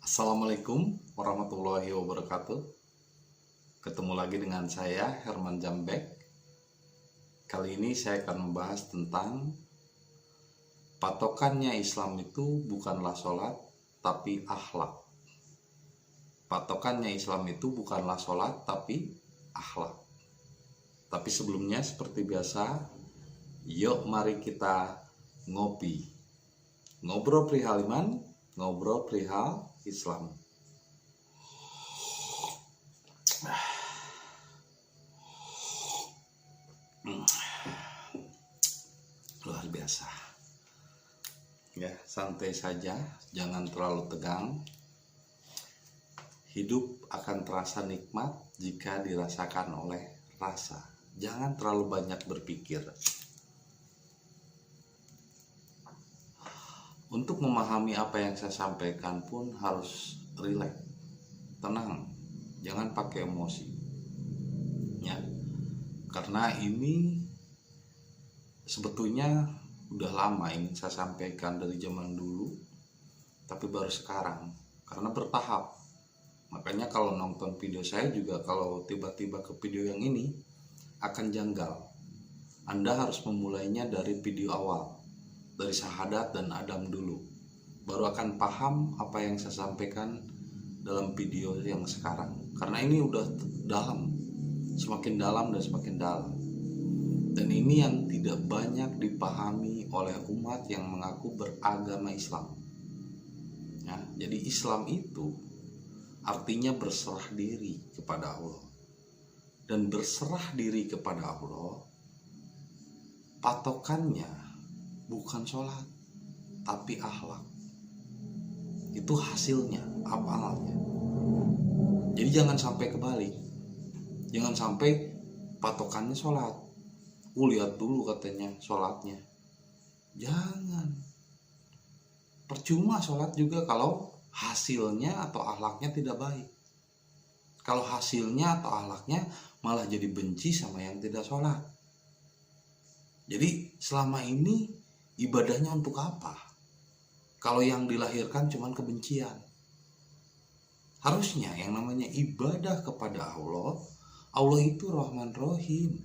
Assalamualaikum warahmatullahi wabarakatuh. Ketemu lagi dengan saya Herman Jambek. Kali ini saya akan membahas tentang patokannya Islam itu bukanlah sholat tapi akhlak. Patokannya Islam itu bukanlah sholat tapi akhlak. Tapi sebelumnya seperti biasa, yuk mari kita ngopi. Ngobrol perihal iman, ngobrol perihal Islam. Luar biasa. Ya, santai saja, jangan terlalu tegang. Hidup akan terasa nikmat jika dirasakan oleh rasa. Jangan terlalu banyak berpikir. Untuk memahami apa yang saya sampaikan pun harus rileks, tenang, jangan pakai emosi. Ya, karena ini sebetulnya udah lama ingin saya sampaikan dari zaman dulu, tapi baru sekarang karena bertahap. Makanya kalau nonton video saya juga, kalau tiba-tiba ke video yang ini akan janggal. Anda harus memulainya dari video awal, dari syahadat dan Adam dulu, baru akan paham apa yang saya sampaikan dalam video yang sekarang. Karena ini udah dalam, semakin dalam dan semakin dalam. Dan ini yang tidak banyak dipahami oleh umat yang mengaku beragama Islam. Ya, jadi Islam itu artinya berserah diri kepada Allah. Dan berserah diri kepada Allah, patokannya bukan sholat tapi akhlak. Itu hasilnya, amalnya. Jadi jangan sampai kebalik. Jangan sampai patokannya sholat, lihat dulu katanya sholatnya. Jangan. Percuma sholat juga kalau hasilnya atau akhlaknya tidak baik. Kalau hasilnya atau akhlaknya malah jadi benci sama yang tidak sholat. Jadi selama ini ibadahnya untuk apa? Kalau yang dilahirkan cuma kebencian. Harusnya yang namanya ibadah kepada Allah, Allah itu Rahman Rahim,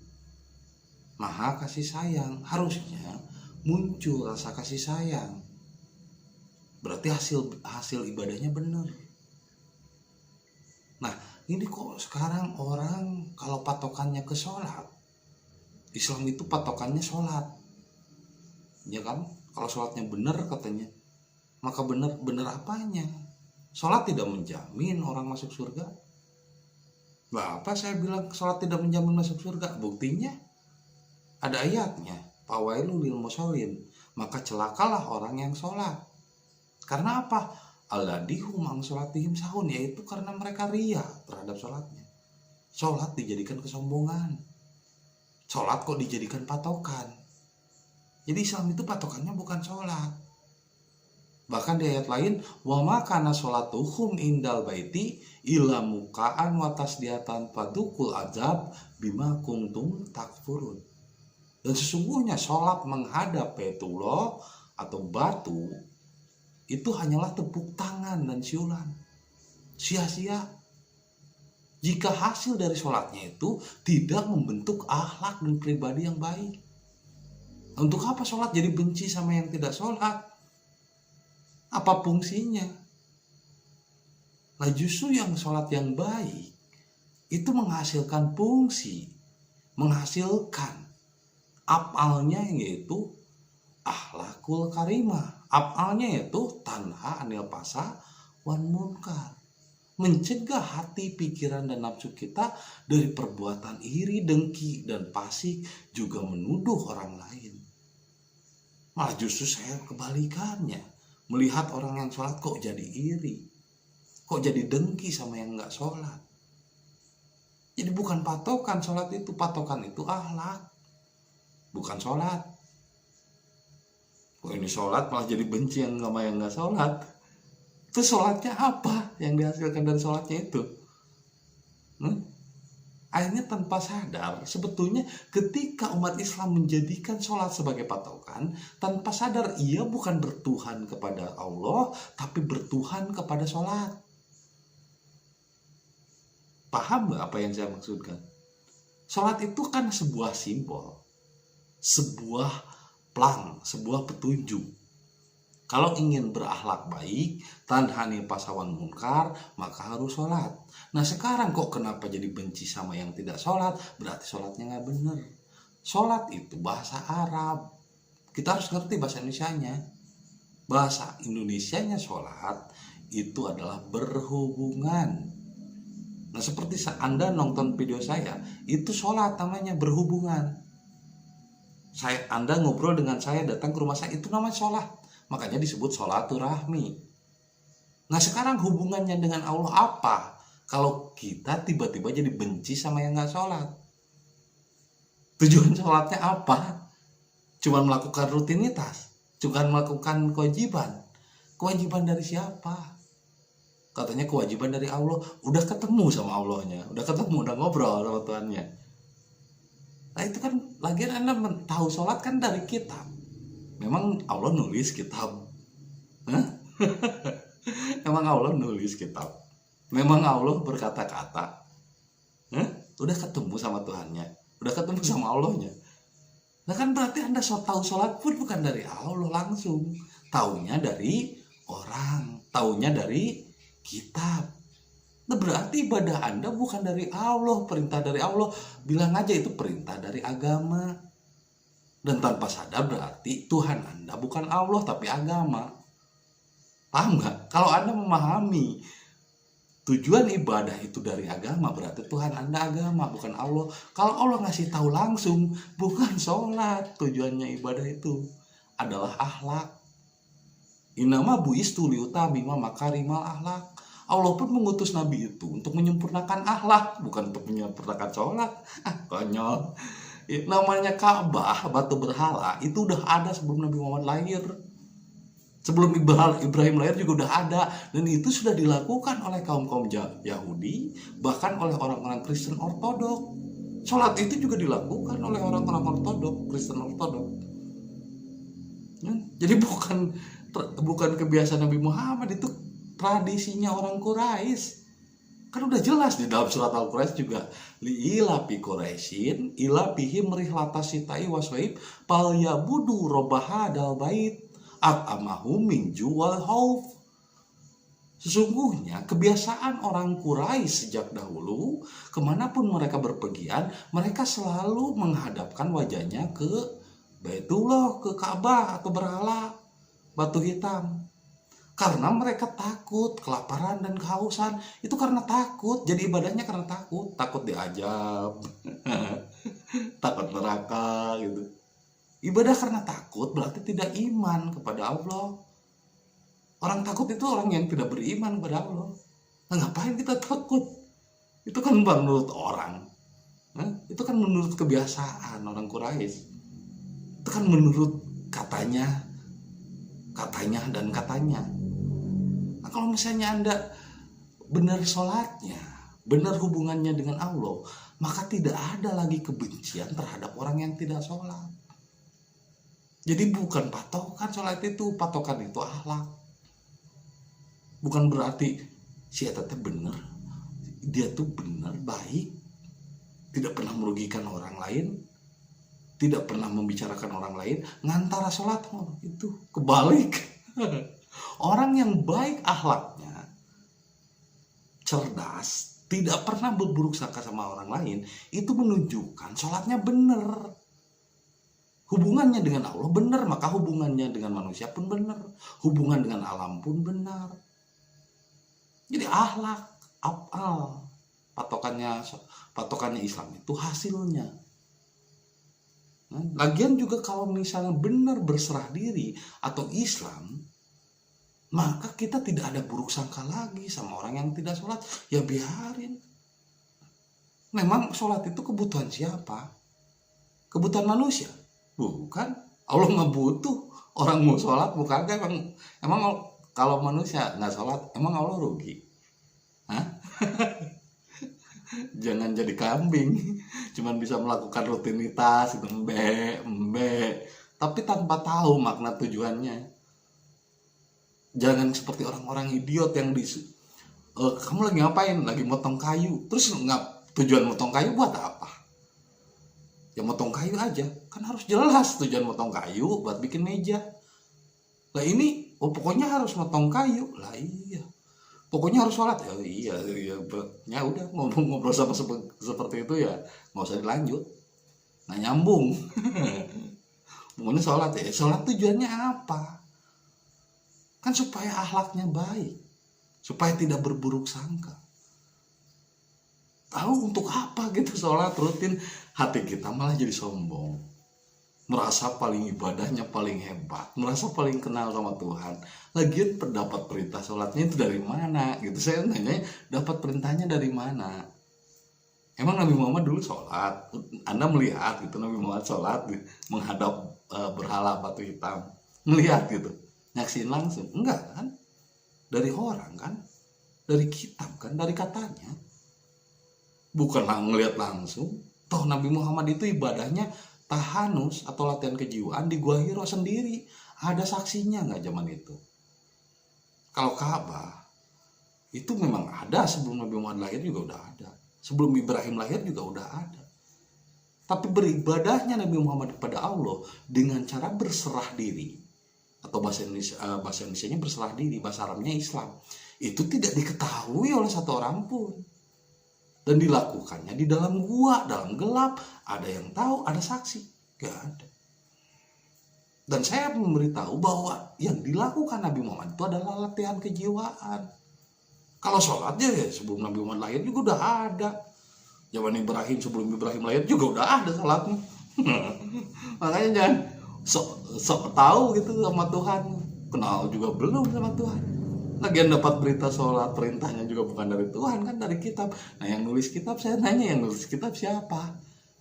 Maha kasih sayang. Harusnya muncul rasa kasih sayang. Berarti hasil ibadahnya benar. Nah, ini kok sekarang orang kalau patokannya ke sholat, Islam itu patokannya sholat. Ya kan, kalau sholatnya benar katanya, maka benar apanya? Sholat tidak menjamin orang masuk surga. Apa saya bilang sholat tidak menjamin masuk surga? Buktinya ada ayatnya, fawailul lil musholin, maka celakalah orang yang sholat. Karena apa? Alladihum ang sholatihim sahun, yaitu karena mereka ria terhadap sholatnya. Sholat dijadikan kesombongan. Sholat kok dijadikan patokan. Jadi Islam itu patokannya bukan sholat. Bahkan di ayat lain, wa makana sholatuhum indal baiti illa mukaan wa tasdiatan padukul azab bima kuntum takfurun. Dan sesungguhnya sholat menghadap Baitullah atau batu itu hanyalah tepuk tangan dan siulan, sia-sia. Jika hasil dari sholatnya itu tidak membentuk akhlak dan pribadi yang baik. Untuk apa sholat jadi benci sama yang tidak sholat? Apa fungsinya? Nah, justru yang sholat yang baik itu menghasilkan fungsi, menghasilkan afalnya, yaitu akhlakul karimah. Afalnya yaitu tanha anil fasa wan munkar, mencegah hati, pikiran, dan nafsu kita dari perbuatan iri, dengki, dan fasik, juga menuduh orang lain. Malah justru saya kebalikannya, melihat orang yang sholat kok jadi iri, kok jadi dengki sama yang gak sholat. Jadi bukan patokan sholat itu, patokan itu akhlak, bukan sholat. Kok ini sholat malah jadi benci yang sama yang gak sholat. Itu sholatnya apa yang dihasilkan dari sholatnya itu? Akhirnya tanpa sadar, sebetulnya ketika umat Islam menjadikan sholat sebagai patokan, tanpa sadar ia bukan bertuhan kepada Allah, tapi tapi bertuhan kepada sholat. Paham nggak apa yang saya maksudkan? Sholat itu kan sebuah simbol, sebuah plang, sebuah petunjuk. Kalau ingin berakhlak baik, tanhani pasawan munkar, maka harus sholat. Nah sekarang kok kenapa jadi benci sama yang tidak sholat? Berarti sholatnya nggak bener. Sholat itu bahasa Arab. Kita harus ngerti bahasa Indonesianya. Bahasa Indonesianya sholat itu adalah berhubungan. Nah seperti Anda nonton video saya, itu sholat namanya, berhubungan. Anda ngobrol dengan saya, datang ke rumah saya, itu namanya sholat. Makanya disebut sholaturahmi. Nah sekarang hubungannya dengan Allah apa? Kalau kita tiba-tiba jadi benci sama yang gak sholat. Tujuan sholatnya apa? Cuma melakukan rutinitas, cuma melakukan kewajiban. Kewajiban dari siapa? Katanya kewajiban dari Allah. Udah ketemu sama Allahnya, udah ketemu, udah ngobrol sama Tuhannya. Nah itu kan lagian Anda tahu sholat kan dari kitab. Memang Allah nulis kitab? Memang Allah nulis kitab? Memang Allah berkata-kata? Udah ketemu sama Tuhannya, udah ketemu sama Allahnya. Nah kan berarti Anda tahu sholat pun bukan dari Allah langsung, taunya dari orang, taunya dari kitab. Nah berarti ibadah Anda bukan dari Allah, perintah dari Allah. Bilang aja itu perintah dari agama. Dan tanpa sadar berarti Tuhan Anda bukan Allah tapi agama. Paham nggak? Kalau Anda memahami tujuan ibadah itu dari agama, berarti Tuhan Anda agama bukan Allah. Kalau Allah ngasih tahu langsung, bukan sholat tujuannya ibadah itu, adalah akhlak. Innama bu'istu liutamima makarimal akhlak. Allah pun mengutus Nabi itu untuk menyempurnakan akhlak, bukan untuk menyempurnakan sholat. Konyol. Namanya Ka'bah, batu berhala, itu udah ada sebelum Nabi Muhammad lahir. Sebelum Ibrahim lahir juga udah ada. Dan itu sudah dilakukan oleh kaum-kaum Yahudi, bahkan oleh orang-orang Kristen Ortodok. Sholat itu juga dilakukan oleh orang-orang Ortodok, Kristen Ortodok. Jadi bukan kebiasaan Nabi Muhammad, itu tradisinya orang Quraisy. Kan udah jelas di dalam surat Al-Quraisy juga, li'ilafi Quraisyin ilafihim rihlatasita'i waswaib pal yabudu robahadal bait at'amahum min juwal hauf. Sesungguhnya kebiasaan orang Quraisy sejak dahulu, kemanapun mereka berpergian, mereka selalu menghadapkan wajahnya ke Baitullah, ke Ka'bah atau berhala batu hitam. Karena mereka takut kelaparan dan kehausan. Itu karena takut. Jadi ibadahnya karena takut. Takut diajab. Takut neraka gitu. Ibadah karena takut berarti tidak iman kepada Allah. Orang takut itu orang yang tidak beriman kepada Allah. Nah, ngapain kita takut? Itu kan menurut orang. Itu kan menurut kebiasaan orang Quraisy. Itu kan menurut katanya dan katanya. Nah, kalau misalnya Anda benar sholatnya, benar hubungannya dengan Allah, maka tidak ada lagi kebencian terhadap orang yang tidak sholat. Jadi bukan patokan sholat itu, patokan itu akhlak. Bukan berarti si eta teh bener, dia tuh bener, baik, tidak pernah merugikan orang lain, tidak pernah membicarakan orang lain, ngantara sholat itu kebalik. Orang yang baik akhlaknya, cerdas, tidak pernah berburuk sangka sama orang lain, itu menunjukkan sholatnya benar. Hubungannya dengan Allah benar, maka hubungannya dengan manusia pun benar. Hubungan dengan alam pun benar. Jadi akhlak, af'al, patokannya Islam itu hasilnya. Lagian juga kalau misalnya benar berserah diri atau Islam, maka kita tidak ada buruk sangka lagi sama orang yang tidak sholat. Ya biarin. Memang sholat itu kebutuhan siapa? Kebutuhan manusia? Bukan. Allah nggak butuh orang mau sholat, bukan. Emang kalau manusia nggak sholat, emang Allah rugi? Hah? Jangan jadi kambing, cuman bisa melakukan rutinitas itu embe, tapi tanpa tahu makna tujuannya. Jangan seperti orang-orang idiot yang kamu lagi ngapain? Lagi motong kayu. Terus tujuan motong kayu buat apa? Ya motong kayu aja. Kan harus jelas tujuan motong kayu buat bikin meja. Lah ini, pokoknya harus motong kayu. Lah iya. Pokoknya harus sholat. Ya iya. Ya udah, ngobrol sama seperti itu ya nggak usah dilanjut. Nggak nyambung. Pokoknya sholat ya. Sholat tujuannya apa? Kan supaya akhlaknya baik. Supaya tidak berburuk sangka. Tahu untuk apa gitu sholat rutin, hati kita malah jadi sombong, merasa paling ibadahnya paling hebat, merasa paling kenal sama Tuhan. Lagian pendapat perintah sholatnya itu dari mana gitu? Saya nanya, dapat perintahnya dari mana? Emang Nabi Muhammad dulu sholat? Anda melihat gitu Nabi Muhammad sholat menghadap berhala batu hitam, melihat gitu, nyaksin langsung? Enggak kan? Dari orang kan, dari kitab kan, dari katanya. Bukanlah ngelihat langsung. Toh Nabi Muhammad itu ibadahnya tahanus atau latihan kejiwaan di Gua Hiro sendiri. Ada saksinya nggak zaman itu? Kalau Ka'bah itu memang ada sebelum Nabi Muhammad lahir juga udah ada. Sebelum Ibrahim lahir juga udah ada. Tapi beribadahnya Nabi Muhammad kepada Allah dengan cara berserah diri, atau bahasa Indonesianya berserah diri, bahasa Arabnya Islam, itu tidak diketahui oleh satu orang pun. Dan dilakukannya di dalam gua, dalam gelap. Ada yang tahu, ada saksi. Gak ada. Dan saya memberitahu bahwa yang dilakukan Nabi Muhammad itu adalah latihan kejiwaan. Kalau sholatnya ya sebelum Nabi Muhammad lahir juga udah ada. Zaman Ibrahim, sebelum Ibrahim lahir juga udah ada sholatnya. Makanya jangan sok tahu gitu sama Tuhan. Kenal juga belum sama Tuhan. Lagian dapat berita sholat, perintahnya juga bukan dari Tuhan kan, dari kitab. Nah yang nulis kitab, saya nanya yang nulis kitab siapa?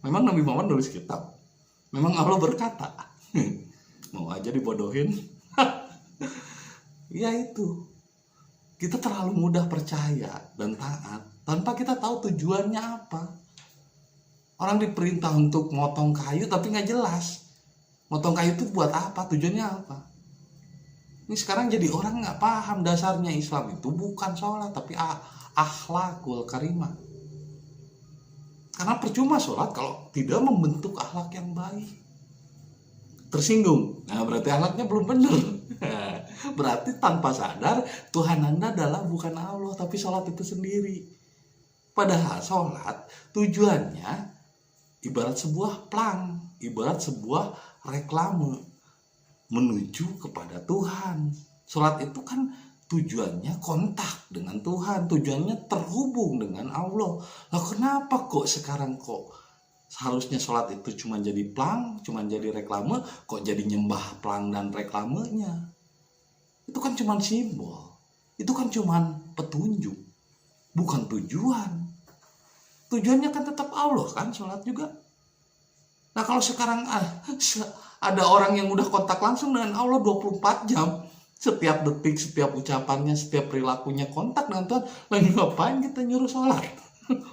Memang Nabi Muhammad nulis kitab? Memang Allah berkata? Mau aja dibodohin. Ya itu, kita terlalu mudah percaya dan taat tanpa kita tahu tujuannya apa. Orang diperintah untuk motong kayu tapi nggak jelas. Motong kayu itu buat apa? Tujuannya apa? Ini sekarang jadi orang nggak paham dasarnya Islam itu bukan sholat tapi akhlakul karimah. Karena percuma sholat kalau tidak membentuk akhlak yang baik. Tersinggung, nah berarti akhlaknya belum benar. Berarti tanpa sadar Tuhan Anda adalah bukan Allah tapi sholat itu sendiri. Padahal sholat tujuannya ibarat sebuah plang, ibarat sebuah reklame menuju kepada Tuhan. Sholat itu kan tujuannya kontak dengan Tuhan, tujuannya terhubung dengan Allah. Lah kenapa kok sekarang kok seharusnya sholat itu cuma jadi plang, cuma jadi reklame, kok jadi nyembah plang dan reklamenya? Itu kan cuma simbol, itu kan cuma petunjuk, bukan tujuan. Tujuannya kan tetap Allah kan, sholat juga. Nah kalau sekarang ada orang yang udah kontak langsung dengan Allah 24 jam, setiap detik, setiap ucapannya, setiap perilakunya kontak dengan Tuhan, lagi ngapain kita nyuruh sholat?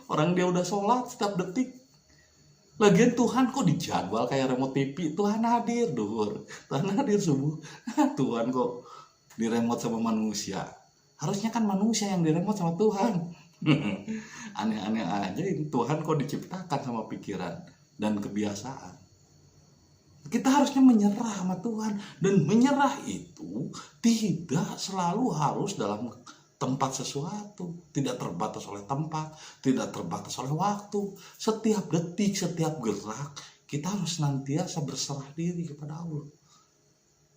Orang dia udah sholat setiap detik. Lagian Tuhan kok dijadwal kayak remote TV, Tuhan hadir duhur, Tuhan hadir subuh. Tuhan kok diremote sama manusia. Harusnya kan manusia yang diremote sama Tuhan. Aneh-aneh aja ini, Tuhan kok diciptakan sama pikiran dan kebiasaan. Kita harusnya menyerah sama Tuhan. Dan menyerah itu tidak selalu harus dalam tempat sesuatu. Tidak terbatas oleh tempat, tidak terbatas oleh waktu. Setiap detik, setiap gerak, kita harus senantiasa berserah diri kepada Allah.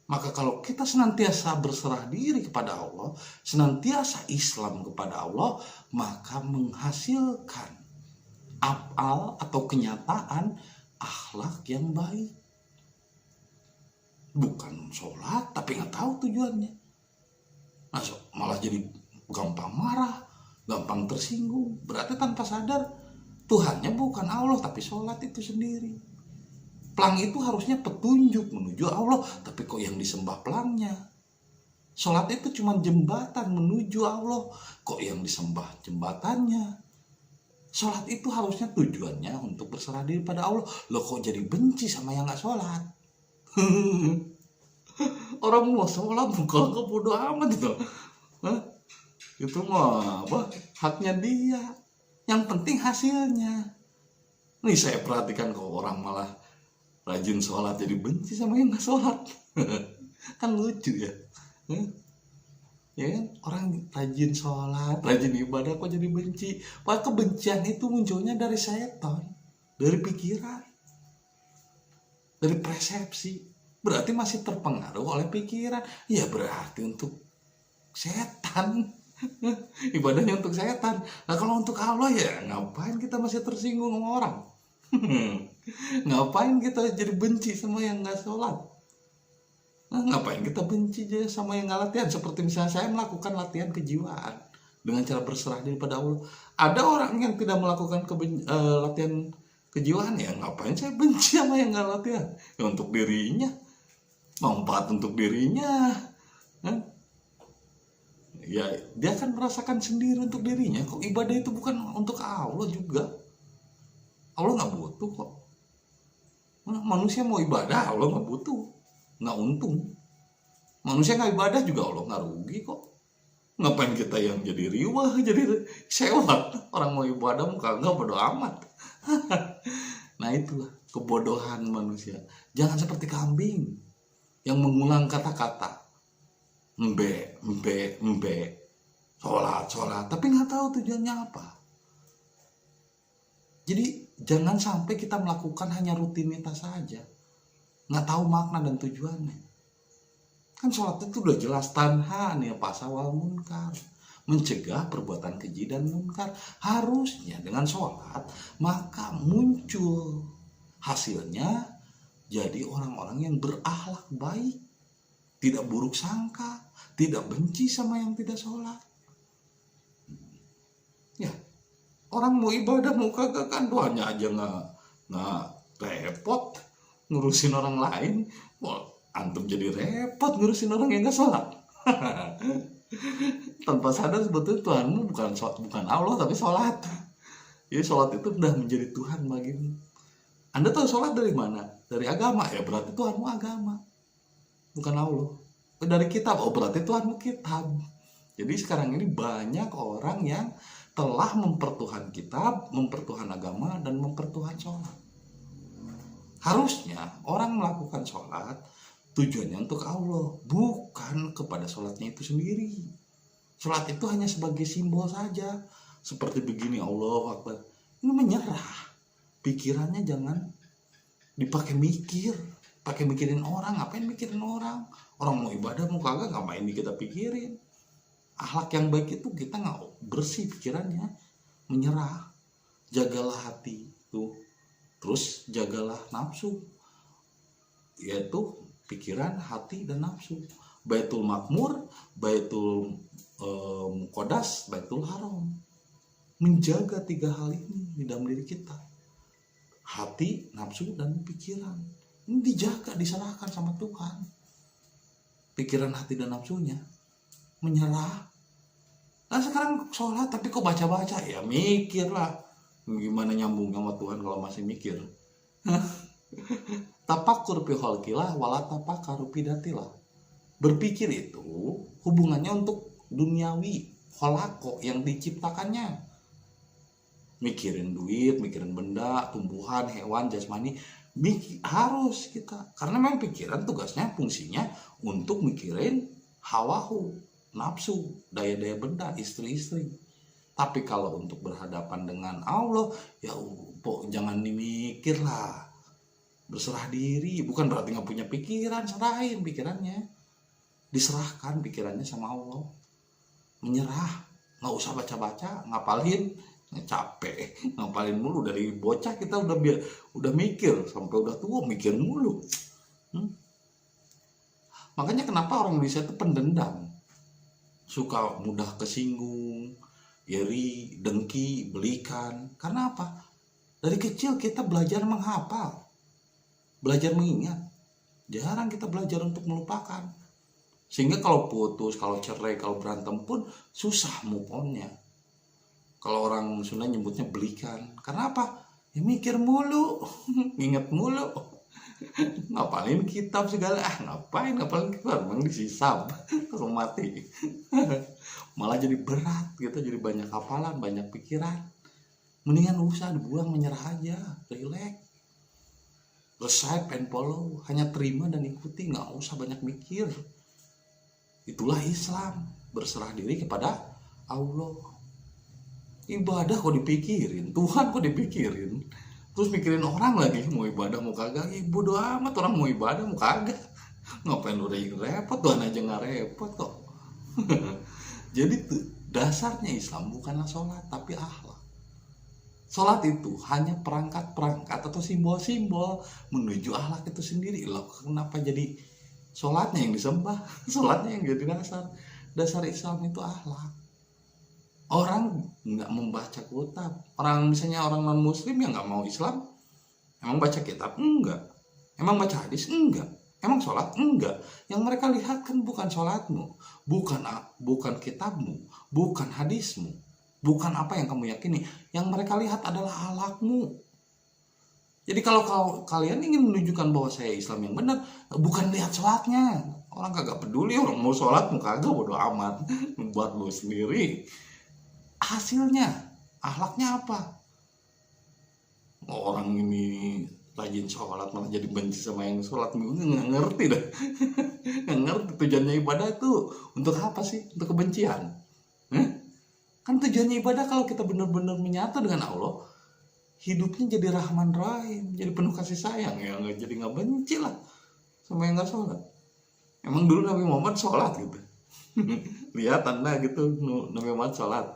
Maka kalau kita senantiasa berserah diri kepada Allah, senantiasa Islam kepada Allah, maka menghasilkan afal atau kenyataan akhlak yang baik. Bukan sholat tapi nggak tahu tujuannya. Nah, malah jadi gampang marah, gampang tersinggung. Berarti tanpa sadar Tuhannya bukan Allah tapi sholat itu sendiri. Plang itu harusnya petunjuk menuju Allah, tapi kok yang disembah pelangnya? Sholat itu cuma jembatan menuju Allah, kok yang disembah jembatannya? Sholat itu harusnya tujuannya untuk berserah diri pada Allah. Loh kok jadi benci sama yang gak sholat? Orang mau sholat bukan bodo amat itu. Hah? Itu mah apa? Haknya dia. Yang penting hasilnya. Nih saya perhatikan kalau orang malah rajin sholat jadi benci sama yang nggak sholat. Kan lucu ya. Hah? Ya kan, orang rajin sholat, rajin ibadah kok jadi benci. Padahal kebencian itu munculnya dari setan, dari pikiran, dari persepsi. Berarti masih terpengaruh oleh pikiran. Ya berarti untuk setan. Ibadahnya untuk setan. Nah kalau untuk Allah ya ngapain kita masih tersinggung sama orang? Ngapain kita jadi benci sama yang nggak sholat? Ngapain kita benci aja sama yang nggak latihan? Seperti misalnya saya melakukan latihan kejiwaan dengan cara berserah diri pada Allah. Ada orang yang tidak melakukan latihan kejiwaan, ya ngapain saya benci sama yang nggak latihan? Ya untuk dirinya, manfaat untuk dirinya. Ya dia akan merasakan sendiri untuk dirinya. Kok ibadah itu bukan untuk Allah juga? Allah nggak butuh kok. Manusia mau ibadah, Allah nggak butuh, nggak untung. Manusia nggak ibadah juga Allah nggak rugi kok. Ngapain kita yang jadi riwah, jadi sewa? Orang mau ibadah muka nggak, bodo amat. Nah itulah kebodohan manusia. Jangan seperti kambing yang mengulang kata-kata embe, sholat, tapi nggak tahu tujuannya apa. Jadi jangan sampai kita melakukan hanya rutinitas saja, nggak tahu makna dan tujuannya. Kan sholat itu udah jelas tanha nih pasawal munkar, mencegah perbuatan keji dan munkar. Harusnya dengan sholat maka muncul hasilnya jadi orang-orang yang berakhlak baik, tidak buruk sangka, tidak benci sama yang tidak sholat. Ya, orang mau ibadah mau kagak kan doanya aja nggak repot ngurusin orang lain. Wah, antum jadi repot ngurusin orang yang nggak sholat. Tanpa sadar sebetulnya Tuhanmu bukan Allah tapi sholat. Jadi sholat itu udah menjadi Tuhan bagimu. Anda tahu sholat dari mana? Dari agama, ya berarti Tuhanmu agama, bukan Allah. Dari kitab, oh berarti Tuhanmu kitab. Jadi sekarang ini banyak orang yang telah mempertuhan kitab, mempertuhan agama, dan mempertuhan sholat. Harusnya orang melakukan sholat tujuannya untuk Allah, bukan kepada sholatnya itu sendiri. Sholat itu hanya sebagai simbol saja. Seperti begini, Allahu Akbar. Ini menyerah. Pikirannya jangan dipakai mikir, pakai mikirin orang. Ngapain mikirin orang? Orang mau ibadah mau kagak, ngapain kita pikirin? Akhlak yang baik itu kita nggak bersih pikirannya, menyerah. Jagalah hati tuh, terus jagalah nafsu, yaitu pikiran, hati, dan nafsu. Baitul Makmur, Baitul Muqaddas, Baitul Haram. Menjaga 3 hal ini di dalam diri kita. Hati, nafsu, dan pikiran. Ini dijaga, diserahkan sama Tuhan. Pikiran, hati, dan nafsunya menyerah. Nah sekarang sholat tapi kok baca-baca, ya mikirlah. Gimana nyambung sama Tuhan kalau masih mikir? Tapakur fi khalqillah wala tafakkaru fi datillah. Berpikir itu hubungannya untuk duniawi, kholako yang diciptakannya. Mikirin duit, mikirin benda, tumbuhan, hewan, jasmani, harus kita. Karena memang pikiran tugasnya, fungsinya untuk mikirin hawahu, nafsu, daya-daya benda, istri-istri. Tapi kalau untuk berhadapan dengan Allah, ya jangan dimikir lah. Berserah diri, bukan berarti nggak punya pikiran, serahin pikirannya. Diserahkan pikirannya sama Allah. Menyerah, nggak usah baca-baca, ngapalin, capek, ngapalin mulu. Dari bocah kita udah mikir, sampai udah tua mikir mulu. Makanya kenapa orang Indonesia itu pendendam, suka mudah kesinggung, iri, dengki, belikan. Karena apa? Dari kecil kita belajar menghafal, belajar mengingat. Jarang kita belajar untuk melupakan. Sehingga kalau putus, kalau cerai, kalau berantem pun susah move on-nya. Kalau orang Sunda nyebutnya belikan. Karena apa? Ya mikir mulu, inget mulu. ngapalin kitab segala, ngapain ngapalin kitab, emang disisap kalau mati. Malah jadi berat gitu, jadi banyak hafalan, banyak pikiran. Mendingan usah dibuang, menyerah aja, relax, recite and follow, hanya terima dan ikuti, nggak usah banyak mikir. Itulah Islam, berserah diri kepada Allah. Ibadah kok dipikirin, Tuhan kok dipikirin, terus mikirin orang lagi mau ibadah mau kagak. Bodo amat orang mau ibadah mau kagak, ngapain lu repot, Tuhan aja nggak repot kok. Jadi dasarnya Islam bukanlah sholat tapi akhlak. Sholat itu hanya perangkat-perangkat atau simbol-simbol menuju akhlak itu sendiri. Loh, kenapa jadi sholatnya yang disembah, sholatnya yang jadi dasar? Dasar Islam itu akhlak. Orang nggak membaca kitab, orang misalnya orang non muslim yang nggak mau Islam, emang baca kitab? Enggak. Emang baca hadis? Enggak. Emang sholat? Enggak. Yang mereka lihat kan bukan sholatmu, bukan kitabmu, bukan hadismu, bukan apa yang kamu yakini. Yang mereka lihat adalah akhlakmu. Jadi kalau kalian ingin menunjukkan bahwa saya Islam yang benar, bukan lihat sholatnya. Orang kagak peduli, orang mau sholat mau kagak, bodo amat, buat lu sendiri. Hasilnya, akhlaknya apa? Orang ini rajin sholat malah jadi benci sama yang sholat, nggak ngerti dah. Nggak ngerti tujuannya ibadah itu untuk apa sih? Untuk kebencian? Kan tujuannya ibadah kalau kita benar-benar menyatu dengan Allah, hidupnya jadi rahman rahim, jadi penuh kasih sayang, ya nggak, jadi nggak benci lah sama yang nggak sholat. Emang dulu Nabi Muhammad sholat gitu? Lihat anda gitu, Nabi Muhammad sholat.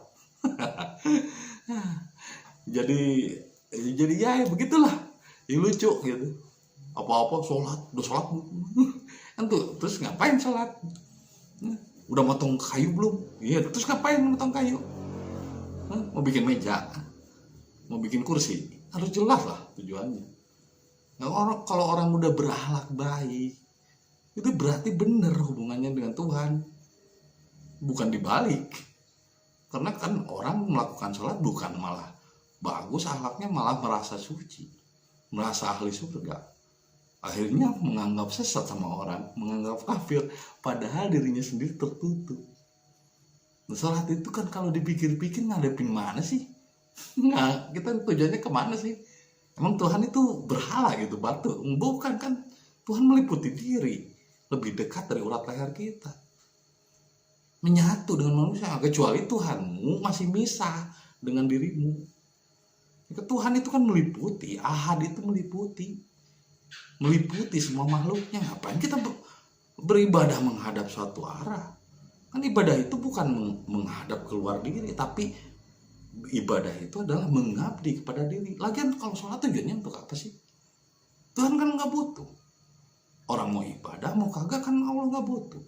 jadi ya begitulah, yang lucu gitu. Apa-apa sholat, udah sholat kan tuh, terus ngapain sholat? Udah motong kayu belum? Iya, terus ngapain motong kayu? Mau bikin meja, mau bikin kursi, harus jelas lah tujuannya. Nah, kalau orang udah berakhlak baik, itu berarti bener hubungannya dengan Tuhan, bukan dibalik. Karena kan orang melakukan sholat bukan malah bagus akhlaknya, malah merasa suci, merasa ahli surga. Akhirnya menganggap sesat sama orang, menganggap kafir, padahal dirinya sendiri tertutup. Nah, sholat itu kan kalau dipikir-pikir ngadepin mana sih? Nah, kita tujuannya kemana sih? Emang Tuhan itu berhala gitu, batu? Bukan kan, Tuhan meliputi diri, lebih dekat dari urat leher kita, menyatu dengan manusia. Kecuali Tuhanmu masih misah dengan dirimu. Tuhan itu kan meliputi, ahad itu meliputi semua makhluknya. Ngapain kita beribadah menghadap suatu arah? Kan ibadah itu bukan menghadap keluar diri, tapi ibadah itu adalah mengabdi kepada diri. Lagian kalau sholat tujuannya untuk apa sih? Tuhan kan nggak butuh. Orang mau ibadah mau kagak kan Allah nggak butuh.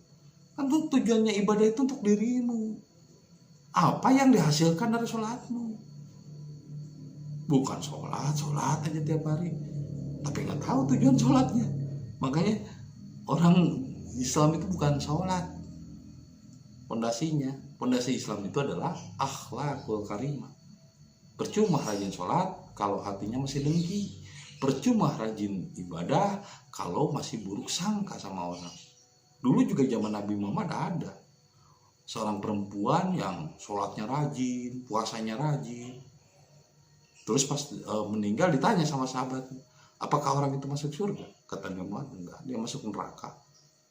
Kan tujuannya ibadah itu untuk dirimu. Apa yang dihasilkan dari sholatmu? Bukan sholat aja tiap hari, tapi nggak tahu tujuan sholatnya. Makanya orang Islam itu bukan sholat. Pondasi Islam itu adalah akhlakul karimah. Percuma rajin sholat kalau hatinya masih dengki. Percuma rajin ibadah kalau masih buruk sangka sama orang. Dulu juga zaman Nabi Muhammad ada seorang perempuan yang sholatnya rajin, puasanya rajin. Terus pas meninggal ditanya sama sahabatnya, apakah orang itu masuk surga? Kata Nabi Muhammad, enggak, dia masuk neraka.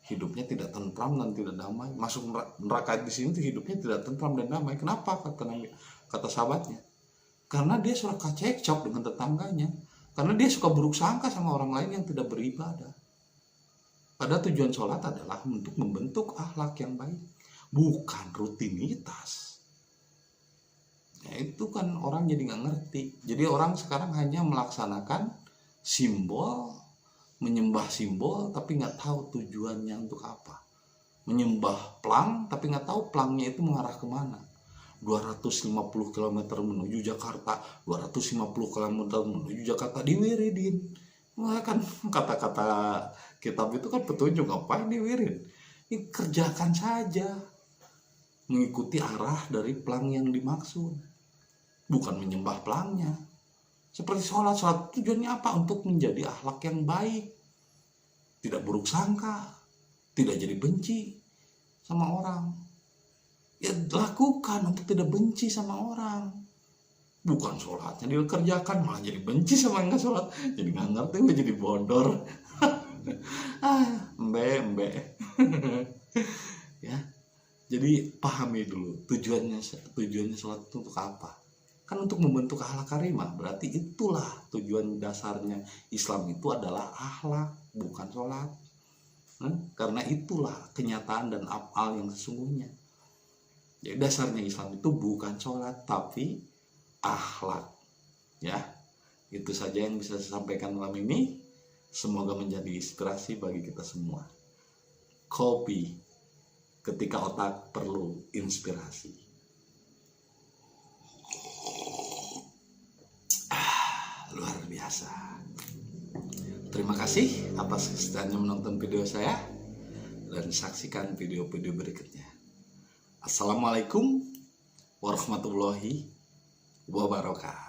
Hidupnya tidak tentram dan tidak damai. Masuk neraka di sini hidupnya tidak tentram dan damai. Kenapa? Kata sahabatnya, karena dia suka cekcok dengan tetangganya, karena dia suka buruk sangka sama orang lain yang tidak beribadah. Pada tujuan sholat adalah untuk membentuk akhlak yang baik, bukan rutinitas. Ya, itu kan orang jadi nggak ngerti. Jadi orang sekarang hanya melaksanakan simbol, menyembah simbol, tapi nggak tahu tujuannya untuk apa. Menyembah plang, tapi nggak tahu plangnya itu mengarah kemana. 250 km menuju Jakarta, 250 km menuju Jakarta, diwiridin. Wah, kan kata-kata kitab itu kan petunjuk, ngapain diwirid? Ini kerjakan saja, mengikuti arah dari plang yang dimaksud, bukan menyembah plangnya. Seperti sholat tujuannya apa? Untuk menjadi akhlak yang baik, tidak buruk sangka, tidak jadi benci sama orang. Ya lakukan untuk tidak benci sama orang. Bukan sholatnya dikerjakan malah jadi benci sama yang nggak sholat, jadi nggak ngerti, gue jadi bodor. Embe ya. Jadi pahami dulu tujuannya sholat itu untuk apa. Kan untuk membentuk akhlak karimah. Berarti itulah tujuan dasarnya Islam itu adalah akhlak, bukan sholat. Karena itulah kenyataan dan afal yang sesungguhnya. Jadi dasarnya Islam itu bukan sholat tapi akhlak. Ya, itu saja yang bisa saya sampaikan malam ini. Semoga menjadi inspirasi bagi kita semua. Kopi ketika otak perlu inspirasi. Luar biasa. Terima kasih atas kesediaannya menonton video saya dan saksikan video-video berikutnya. Assalamualaikum warahmatullahi wabarakatuh.